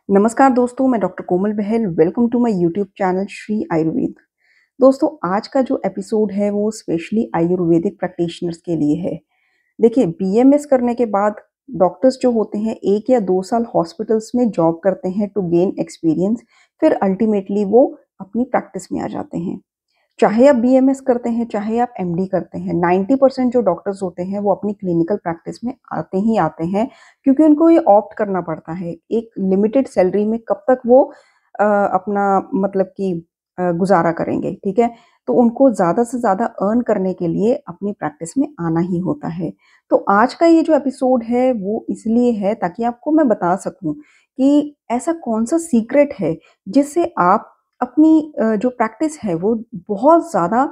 नमस्कार दोस्तों, मैं doctor Komal Bahl. Welcome to my YouTube channel Shri Ayurveda. दोस्तों, आज का जो एपिसोड है वो स्पेशली आयुर्वेदिक प्रैक्टिशनर्स के लिए है। देखिए, बीएमएस करने के बाद डॉक्टर्स जो होते हैं 1 या 2 साल हॉस्पिटल्स में जॉब करते हैं टू गेन एक्सपीरियंस, फिर अल्टीमेटली वो अपनी प्रैक्टिस में आ जाते हैं। चाहे आप बीएमएस करते हैं, चाहे आप एमडी करते हैं, 90% जो डॉक्टर्स होते हैं वो अपनी क्लिनिकल प्रैक्टिस में आते ही आते हैं, क्योंकि उनको ये ऑप्ट करना पड़ता है एक लिमिटेड सैलरी में कब तक वो अपना मतलब कि गुजारा करेंगे, ठीक है? तो उनको ज़्यादा से ज़्यादा अर्न करने के लिए अपनी प्रैक्टिस में आना ही होता है। तो आज का ये जो एपिसोड है वो इसलिए है ताकि आपको मैं बता सकूँ कि ऐसा कौन-सा सीक्रेट है जिससे आप अपनी जो प्रैक्टिस है वो बहुत ज़्यादा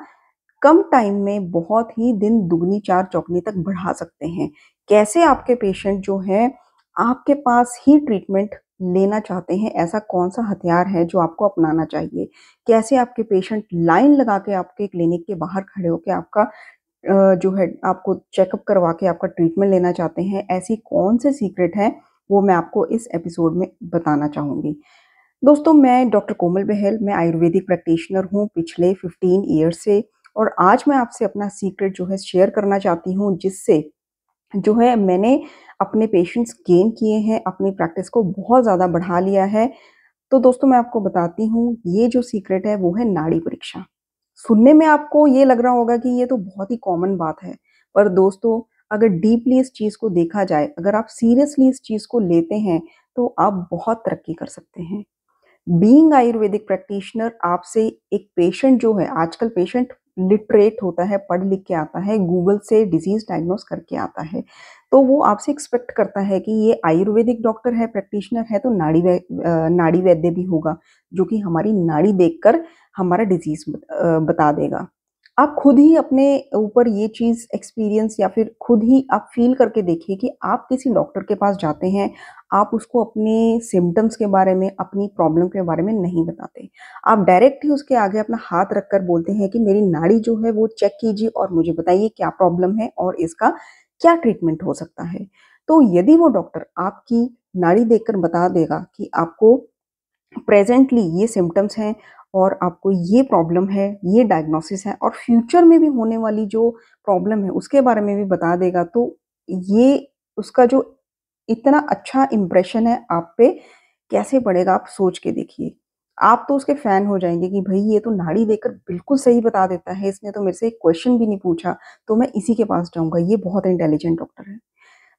कम टाइम में बहुत ही दिन दुगनी चार चौगनी तक बढ़ा सकते हैं। कैसे आपके पेशेंट जो हैं आपके पास ही ट्रीटमेंट लेना चाहते हैं, ऐसा कौन-सा हथियार है जो आपको अपनाना चाहिए? कैसे आपके पेशेंट लाइन लगा के आपके क्लिनिक के बाहर खड़े होके आपका जो है आपको चेकअप करवा के आपका ट्रीटमेंट लेना चाहते हैं, ऐसी कौन से सीक्रेट हैं, वो मैं आपको इस एपिसोड में बताना चाहूँगी। दोस्तों, मैं डॉक्टर कोमल बहल, मैं आयुर्वेदिक प्रैक्टिशनर हूँ पिछले 15 ईयर से। और आज मैं आपसे अपना सीक्रेट जो है शेयर करना चाहती हूँ, जिससे जो है मैंने अपने पेशेंट्स गेन किए हैं, अपनी प्रैक्टिस को बहुत ज़्यादा बढ़ा लिया है। तो दोस्तों, मैं आपको बताती हूँ, ये जो सीक्रेट है वो है नाड़ी परीक्षा। सुनने में आपको ये लग रहा होगा कि ये तो बहुत ही कॉमन बात है, पर दोस्तों, अगर डीपली इस चीज़ को देखा जाए, अगर आप सीरियसली इस चीज़ को लेते हैं, तो आप बहुत तरक्की कर सकते हैं। बीइंग आयुर्वेदिक प्रैक्टिशनर, आपसे एक पेशेंट जो है, आजकल पेशेंट लिटरेट होता है, पढ़ लिख के आता है, गूगल से डिजीज डायग्नोस करके आता है, तो वो आपसे एक्सपेक्ट करता है कि ये आयुर्वेदिक डॉक्टर है, प्रैक्टिशनर है, तो नाड़ी वैद्य भी होगा, जो कि हमारी नाड़ी देखकर हमारा डिजीज बता देगा। आप खुद ही अपने ऊपर ये चीज़ एक्सपीरियंस या फिर खुद ही आप फ़ील करके देखिए कि आप किसी डॉक्टर के पास जाते हैं, आप उसको अपने सिम्पटम्स के बारे में, अपनी प्रॉब्लम के बारे में नहीं बताते। आप डायरेक्ट ही उसके आगे अपना हाथ रखकर बोलते हैं कि मेरी नाड़ी जो है वो चेक कीजिए और मुझे बताइए क्या प्रॉब्लम है और इसका क्या ट्रीटमेंट हो सकता है। तो यदि वो डॉक्टर आपकी नाड़ी देखकर बता देगा कि आपको प्रेजेंटली ये सिम्पटम्स हैं और आपको ये प्रॉब्लम है, ये डायग्नोसिस है और फ्यूचर में भी होने वाली जो प्रॉब्लम है उसके बारे में भी बता देगा, तो ये उसका जो इतना अच्छा इम्प्रेशन है आप पे कैसे पड़ेगा, आप सोच के देखिए। आप तो उसके फैन हो जाएँगे कि भई ये तो नाड़ी देखकर बिल्कुल सही बता देता है, इसने तो मेरे से एक क्वेश्चन भी नहीं पूछा, तो मैं इसी के पास जाऊँगा, ये बहुत इंटेलिजेंट डॉक्टर है।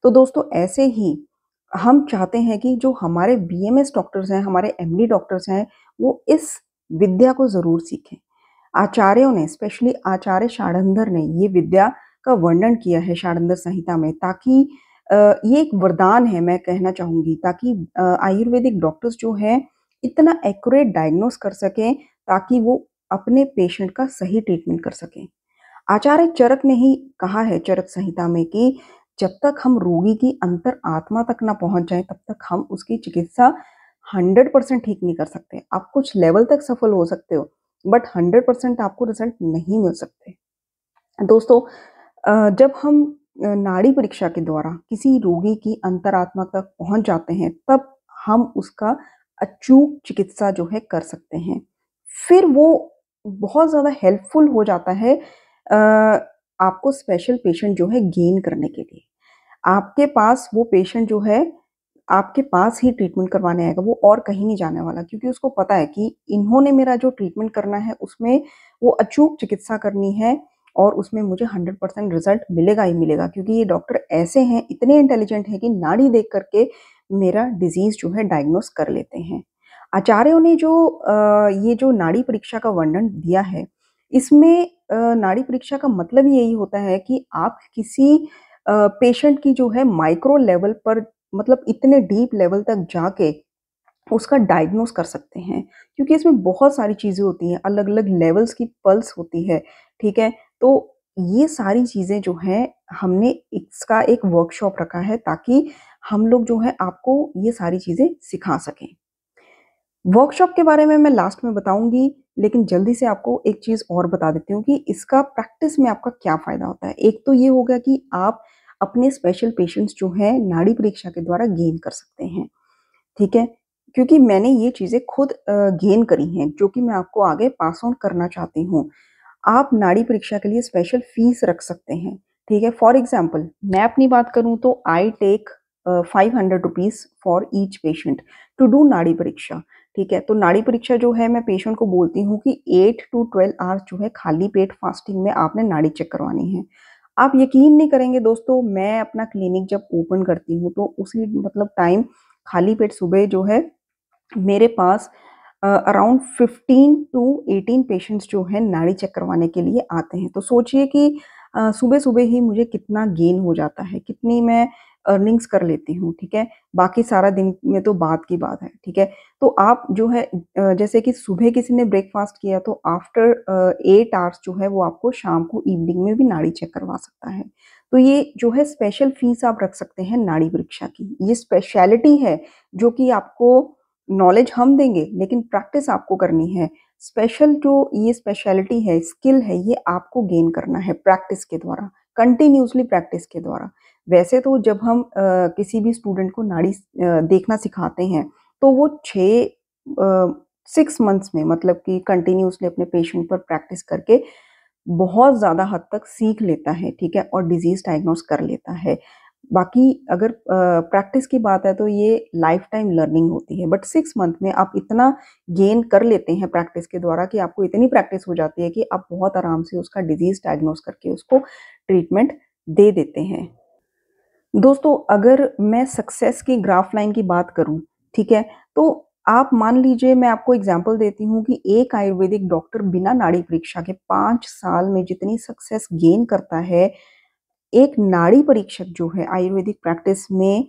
तो दोस्तों, ऐसे ही हम चाहते हैं कि जो हमारे बीएमएस डॉक्टर्स हैं, हमारे एमडी डॉक्टर्स हैं, वो इस विद्या को ज़रूर सीखें। आचार्यों ने, स्पेशली आचार्य षाडंधर ने ये विद्या का वर्णन किया है षाडंधर संहिता में, ताकि ये एक वरदान है, मैं कहना चाहूँगी, ताकि आयुर्वेदिक डॉक्टर्स जो हैं इतना एक्यूरेट डायग्नोस कर सकें, ताकि वो अपने पेशेंट का सही ट्रीटमेंट कर सकें। आचार्य चरक ने ही कहा है चरक संहिता में कि जब तक हम रोगी की अंतर आत्मा तक ना पहुंच जाएं, तब तक हम उसकी चिकित्सा 100% ठीक नहीं कर सकते। आप कुछ लेवल तक सफल हो सकते हो, बट 100% आपको रिजल्ट नहीं मिल सकते। दोस्तों, जब हम नाड़ी परीक्षा के द्वारा किसी रोगी की अंतरात्मा तक पहुंच जाते हैं, तब हम उसका अचूक चिकित्सा जो है कर सकते हैं। फिर वो बहुत ज़्यादा हेल्पफुल हो जाता है अ, आपको स्पेशल पेशेंट जो है गेन करने के लिए। आपके पास वो पेशेंट जो है आपके पास ही ट्रीटमेंट करवाने आएगा, वो और कहीं नहीं जाने वाला, क्योंकि उसको पता है कि इन्होंने मेरा जो ट्रीटमेंट करना है उसमें वो अचूक चिकित्सा करनी है और उसमें मुझे 100% रिज़ल्ट मिलेगा ही मिलेगा, क्योंकि ये डॉक्टर ऐसे हैं, इतने इंटेलिजेंट हैं कि नाड़ी देख कर के मेरा डिज़ीज़ जो है डायग्नोस कर लेते हैं। आचार्यों ने जो ये जो नाड़ी परीक्षा का वर्णन दिया है, इसमें नाड़ी परीक्षा का मतलब ही यही होता है कि आप किसी पेशेंट की जो है माइक्रो लेवल पर, मतलब इतने डीप लेवल तक जाके उसका डायग्नोस कर सकते हैं, क्योंकि इसमें बहुत सारी चीज़ें होती हैं, अलग-अलग लेवल्स की पल्स होती है, ठीक है? तो ये सारी चीज़ें जो हैं, हमने इसका एक वर्कशॉप रखा है ताकि हम लोग जो है आपको ये सारी चीज़ें सिखा सकें। वर्कशॉप के बारे में मैं लास्ट में बताऊँगी, लेकिन जल्दी से आपको एक चीज़ और बता देती हूँ कि इसका प्रैक्टिस में आपका क्या फ़ायदा होता है। एक तो ये हो गया कि आप अपने स्पेशल पेशेंट्स जो हैं नाड़ी परीक्षा के द्वारा गेन कर सकते हैं, ठीक है? क्योंकि मैंने ये चीज़ें खुद गेन करी हैं, जो कि मैं आपको आगे पास ऑन करना चाहती हूँ। आप नाड़ी परीक्षा के लिए स्पेशल फीस रख सकते हैं, ठीक है? फॉर एग्ज़ाम्पल मैं अपनी बात करूँ तो I take 500 rupees for each patient to do nadi pariksha, ठीक है? तो नाड़ी परीक्षा जो है मैं पेशेंट को बोलती हूँ कि 8 टू 12 आवर्स जो है खाली पेट फास्टिंग में आपने नाड़ी चेक करवानी है। आप यकीन नहीं करेंगे दोस्तों, मैं अपना क्लिनिक जब ओपन करती हूँ तो उसी मतलब टाइम खाली पेट सुबह जो है मेरे पास अराउंड 15 टू 18 पेशेंट्स जो हैं नाड़ी चेक करवाने के लिए आते हैं। तो सोचिए कि सुबह-सुबह ही मुझे कितना गेन हो जाता है, कितनी मैं अर्निंग्स कर लेती हूँ, ठीक है? बाकी सारा दिन में तो बात की बात है, ठीक है? तो आप जो है जैसे कि सुबह किसी ने ब्रेकफ़ास्ट किया तो आफ्टर 8 आवर्स जो है वो आपको शाम को इवनिंग में भी नाड़ी चेक करवा सकता है। तो ये जो है स्पेशल फ़ीस आप रख सकते हैं नाड़ी परीक्षा की। ये स्पेशलिटी है जो कि आपको नॉलेज हम देंगे, लेकिन प्रैक्टिस आपको करनी है। स्पेशल जो ये स्पेशलिटी है, स्किल है, ये आपको गेन करना है प्रैक्टिस के द्वारा, कंटिन्यूअसली प्रैक्टिस के द्वारा। वैसे तो जब हम किसी भी स्टूडेंट को नाड़ी देखना सिखाते हैं, तो वो 6 मंथ्स में मतलब कि कंटिन्यूअसली अपने पेशेंट पर प्रैक्टिस करके बहुत ज़्यादा हद तक सीख लेता है, ठीक है? और डिज़ीज़ डायग्नोज़ कर लेता है। बाकी अगर प्रैक्टिस की बात है तो ये लाइफ टाइम लर्निंग होती है, बट 6 मंथ में आप इतना गेन कर लेते हैं प्रैक्टिस के द्वारा कि आपको इतनी प्रैक्टिस हो जाती है कि आप बहुत आराम से उसका डिज़ीज़ डायग्नोज़ करके उसको ट्रीटमेंट दे देते हैं। दोस्तों, अगर मैं सक्सेस की ग्राफ लाइन की बात करूँ, ठीक है? तो आप मान लीजिए मैं आपको एग्ज़ाम्पल देती हूँ कि एक आयुर्वेदिक डॉक्टर बिना नाड़ी परीक्षा के 5 साल में जितनी सक्सेस गेन करता है, एक नाड़ी परीक्षक जो है आयुर्वेदिक प्रैक्टिस में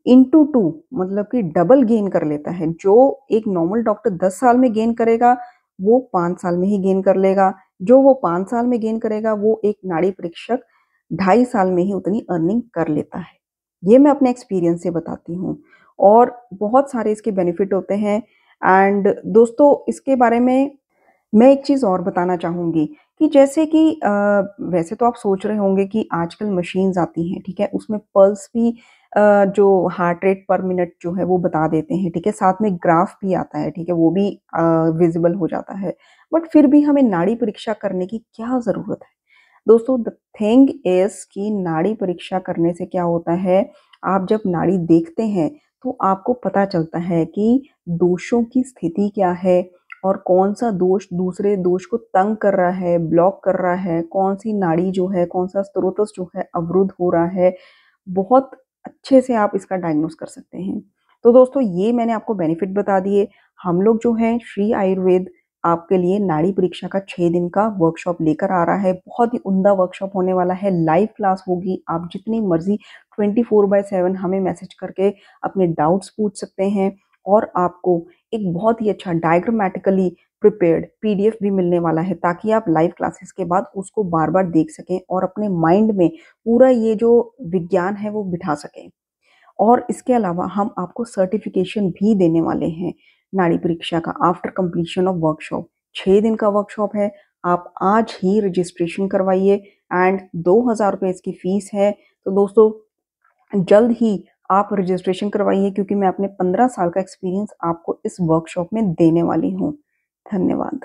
इंटू 2 मतलब कि डबल गेन कर लेता है। जो एक नॉर्मल डॉक्टर 10 साल में गेन करेगा, वो 5 साल में ही गेन कर लेगा। जो वो 5 साल में गेन करेगा, वो एक नाड़ी परीक्षक 2.5 साल में ही उतनी अर्निंग कर लेता है। ये मैं अपने एक्सपीरियंस से बताती हूँ और बहुत सारे इसके बेनिफिट होते हैं एंड दोस्तों इसके बारे में मैं एक चीज़ और बताना चाहूँगी कि जैसे कि वैसे तो आप सोच रहे होंगे कि आजकल मशीन्स आती हैं, ठीक है? उसमें पल्स भी जो हार्ट रेट पर मिनट जो है वो बता देते हैं, ठीक है? साथ में ग्राफ भी आता है, ठीक है? वो भी विज़िबल हो जाता है। बट फिर भी हमें नाड़ी परीक्षा करने की क्या ज़रूरत है? दोस्तों द थिंग इज़ कि नाड़ी परीक्षा करने से क्या होता है, आप जब नाड़ी देखते हैं, तो आपको पता चलता है कि दोषों की स्थिति क्या है और कौन-सा दोष दूसरे दोष को तंग कर रहा है, ब्लॉक कर रहा है, कौन-सी नाड़ी जो है, कौन-सा स्रोतस जो है अवरुद्ध हो रहा है, बहुत अच्छे से आप इसका डायग्नोज़ कर सकते हैं। तो दोस्तों ये मैंने आपको बेनिफिट बता दिए। हम लोग जो हैं श्री आयुर्वेद आपके लिए नाड़ी परीक्षा का 6 दिन का वर्कशॉप लेकर आ रहा है। बहुत ही उम्दा वर्कशॉप होने वाला है, लाइव क्लास होगी। आप जितनी मर्ज़ी 24/7 हमें मैसेज करके अपने डाउट्स पूछ सकते हैं और आपको एक बहुत ही अच्छा डायग्रामेटिकली प्रिपेयर्ड पीडीएफ भी मिलने वाला है ताकि आप लाइव क्लासेस के बाद उसको बार-बार देख सकें और अपने माइंड में पूरा ये जो विज्ञान है वो बिठा सकें। और इसके अलावा हम आपको सर्टिफिकेशन भी देने वाले हैं नाड़ी परीक्षा का आफ्टर कंप्लीशन ऑफ वर्कशॉप। 6 दिन का वर्कशॉप है। आप आज ही रजिस्ट्रेशन करवाइए एंड ₹2000 इसकी फीस है। तो दोस्तों जल्द ही आप रजिस्ट्रेशन करवाइए क्योंकि मैं अपने 15 साल का एक्सपीरियंस आपको इस वर्कशॉप में देने वाली हूँ। धन्यवाद।